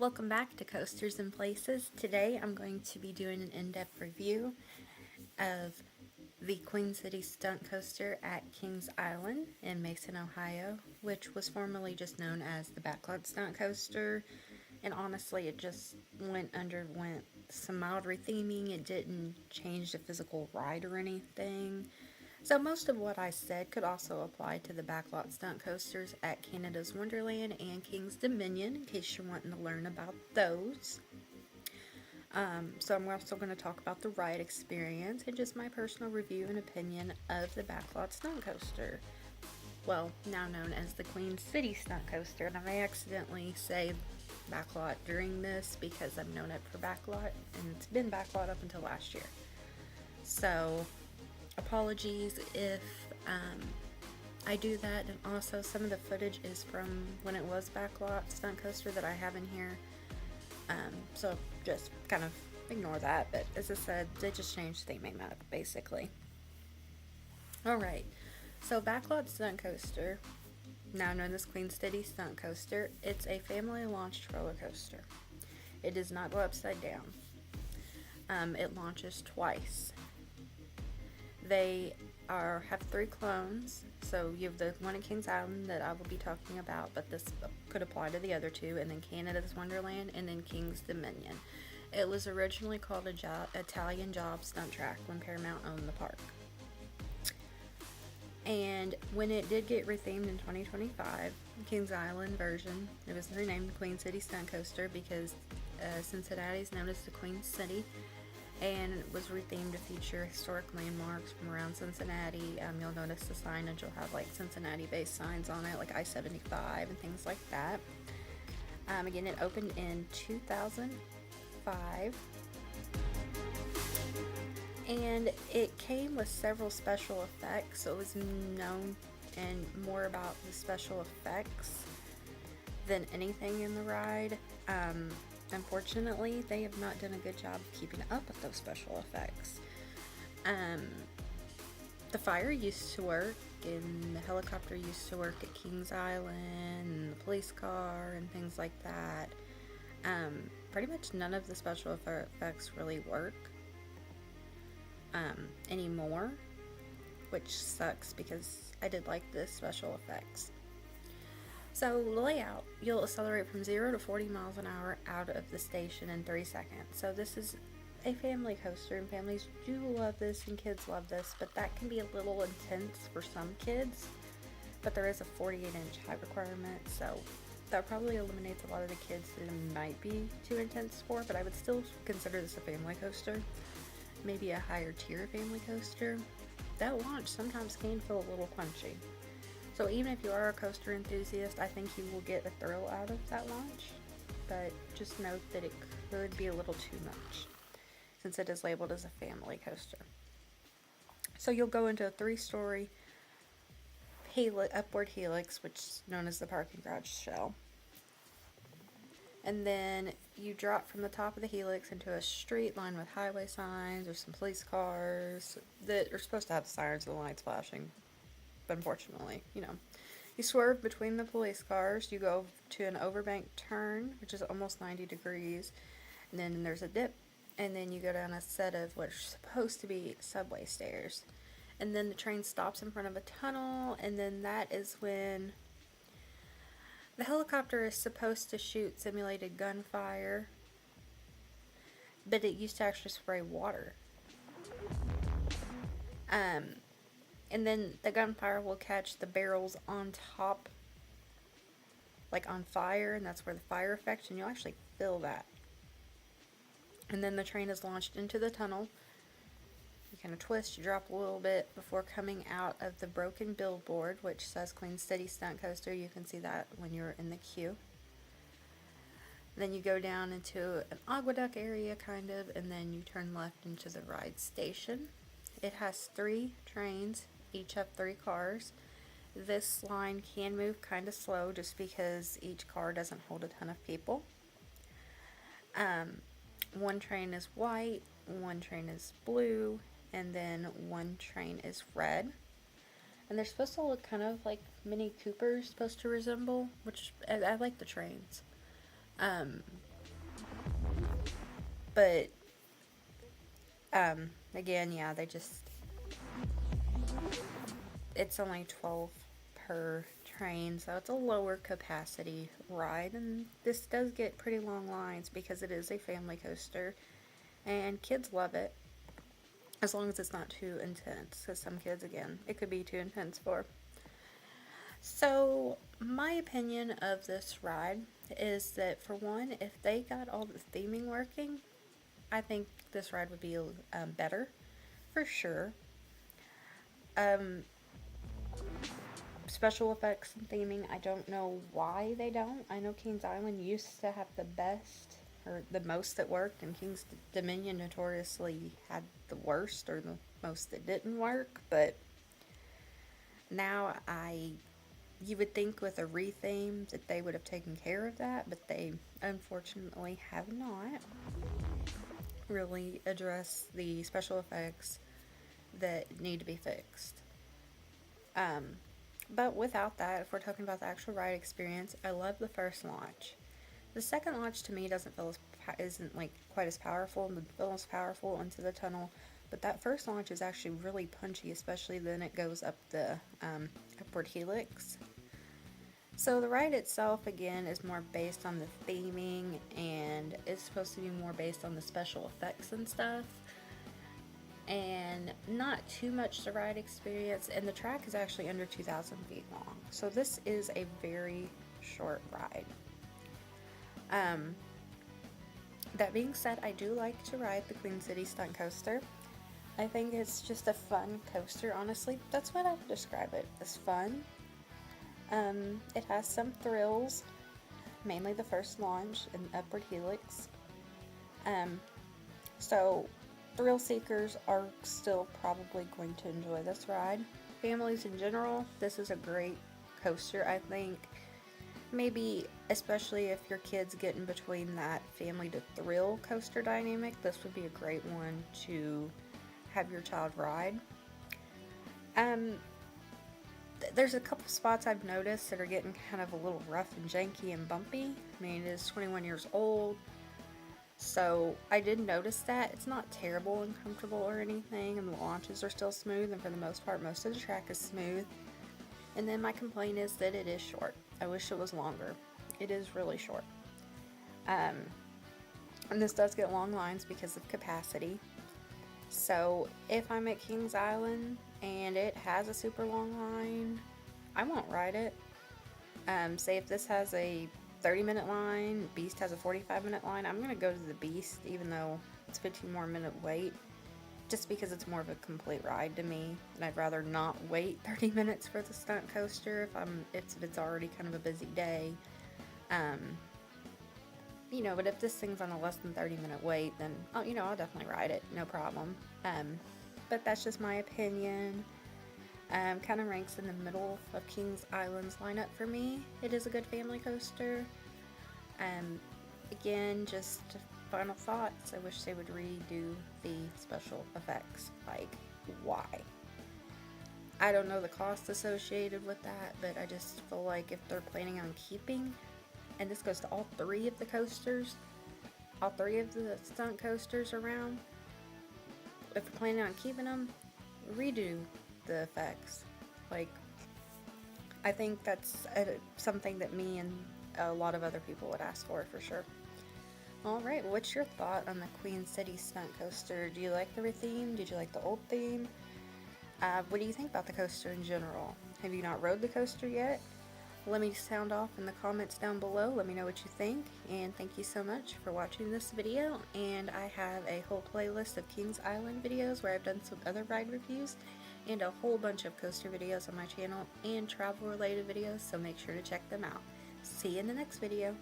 Welcome back to Coasters and Places. Today I'm going to be doing an in-depth review of the Queen City Stunt Coaster at Kings Island in Mason, Ohio, which was formerly just known as the Backlot Stunt Coaster. And honestly, it just underwent some mild retheming. It didn't change the physical ride or anything. So most of what I said could also apply to the backlot stunt coasters at Canada's Wonderland and King's Dominion, in case you're wanting to learn about those. So I'm also going to talk about the ride experience and just my personal review and opinion of the backlot stunt coaster. Well, now known as the Queen City Stunt Coaster, and I may accidentally say backlot during this because I've known it for backlot, and it's been backlot up until last year. So apologies if I do that, and also some of the footage is from when it was backlot stunt coaster that I have in here, so just kind of ignore that. But as I said, they just changed the theming up basically. Alright, so backlot stunt coaster, now known as Queen City Stunt Coaster, it's a family launched roller coaster. It does not go upside down. It launches twice. They have 3 clones, so you have the one at Kings Island that I will be talking about, but this could apply to the other 2, and then Canada's Wonderland, and then King's Dominion. It was originally called Italian Job Stunt Track when Paramount owned the park. And when it did get rethemed in 2025, Kings Island version, it was renamed Queen City Stunt Coaster because Cincinnati is known as the Queen City, and it was rethemed to feature historic landmarks from around Cincinnati. You'll notice the signage will have like Cincinnati-based signs on it, like I-75 and things like that. Again, it opened in 2005, and it came with several special effects, so it was known and more about the special effects than anything in the ride. Unfortunately, they have not done a good job of keeping up with those special effects. The fire used to work, and the helicopter used to work at Kings Island, and the police car, and things like that. Pretty much none of the special effects really work anymore, which sucks because I did like the special effects. So the layout, you'll accelerate from 0 to 40 miles an hour out of the station in 3 seconds. So this is a family coaster, and families do love this and kids love this, but that can be a little intense for some kids. But there is a 48-inch height requirement, so that probably eliminates a lot of the kids that it might be too intense for, but I would still consider this a family coaster. Maybe a higher tier family coaster. That launch sometimes can feel a little punchy. So even if you are a coaster enthusiast, I think you will get a thrill out of that launch, but just note that it could be a little too much since it is labeled as a family coaster. So you'll go into a 3-story upward helix, which is known as the parking garage shell. And then you drop from the top of the helix into a street lined with highway signs or some police cars that are supposed to have the sirens and the lights flashing. Unfortunately, you swerve between the police cars, you go to an overbank turn, which is almost 90 degrees, and then there's a dip, and then you go down a set of what are supposed to be subway stairs, and then the train stops in front of a tunnel, and then that is when the helicopter is supposed to shoot simulated gunfire, but it used to actually spray water. And then the gunfire will catch the barrels on top, like on fire, and that's where the fire effect, and you'll actually feel that. And then the train is launched into the tunnel. You kind of twist, you drop a little bit before coming out of the broken billboard, which says Queen City Stunt Coaster. You can see that when you're in the queue. Then you go down into an aqueduct area, kind of, and then you turn left into the ride station. It has 3 trains. Each have 3 cars. This line can move kind of slow just because each car doesn't hold a ton of people. One train is white, one train is blue, and then one train is red. And they're supposed to look kind of like Mini Coopers, supposed to resemble, which I like the trains. Um, but again, yeah, it's only 12 per train, so it's a lower capacity ride, and this does get pretty long lines because it is a family coaster, and kids love it, as long as it's not too intense, because some kids, again, it could be too intense for. So, my opinion of this ride is that, for one, if they got all the theming working, I think this ride would be better, for sure. Um, Special effects and theming, I don't know why they don't. I know Kings Island used to have the best, or the most that worked, and Kings Dominion notoriously had the worst, or the most that didn't work, but now you would think with a retheme that they would have taken care of that, but they unfortunately have not really addressed the special effects that need to be fixed. But without that, if we're talking about the actual ride experience, I love the first launch. The second launch to me isn't like quite as powerful, and doesn't feel as powerful into the tunnel. But that first launch is actually really punchy, especially then it goes up the upward helix. So the ride itself, again, is more based on the theming, and it's supposed to be more based on the special effects and stuff, and not too much the ride experience, and the track is actually under 2,000 feet long, so this is a very short ride. That being said, I do like to ride the Queen City Stunt Coaster. I think it's just a fun coaster, honestly. That's what I would describe it as, fun. It has some thrills, mainly the first launch and upward helix. So thrill seekers are still probably going to enjoy this ride. Families in general, this is a great coaster, I think. Maybe, especially if your kids get in between that family to thrill coaster dynamic, this would be a great one to have your child ride. There's a couple spots I've noticed that are getting kind of a little rough and janky and bumpy. I mean, it is 21 years old, so I did notice that. It's not terrible and comfortable or anything, and the launches are still smooth, and for the most part, most of the track is smooth. And then my complaint is that it is short. I wish it was longer. It is really short. And this does get long lines because of capacity. So if I'm at Kings Island and it has a super long line, I won't ride it. Say if this has a 30-minute line, Beast has a 45-minute line, I'm going to go to the Beast even though it's 15 more minute wait, just because it's more of a complete ride to me, and I'd rather not wait 30 minutes for the stunt coaster if it's already kind of a busy day. But if this thing's on a less than 30-minute wait, then I'll definitely ride it, no problem. But that's just my opinion. Kind of ranks in the middle of Kings Island's lineup for me. It is a good family coaster. Again, just final thoughts. I wish they would redo the special effects. Like, why? I don't know the cost associated with that, but I just feel like if they're planning on keeping, and this goes to all three of the coasters, all three of the stunt coasters around, if they're planning on keeping them, redo the effects. Like, I think that's something that me and a lot of other people would ask for sure. Alright, what's your thought on the Queen City Stunt Coaster? Do you like the retheme? Did you like the old theme? What do you think about the coaster in general? Have you not rode the coaster yet? Let me sound off in the comments down below. Let me know what you think. And thank you so much for watching this video. And I have a whole playlist of Kings Island videos where I've done some other ride reviews, and a whole bunch of coaster videos on my channel, and travel related videos, so make sure to check them out. See you in the next video.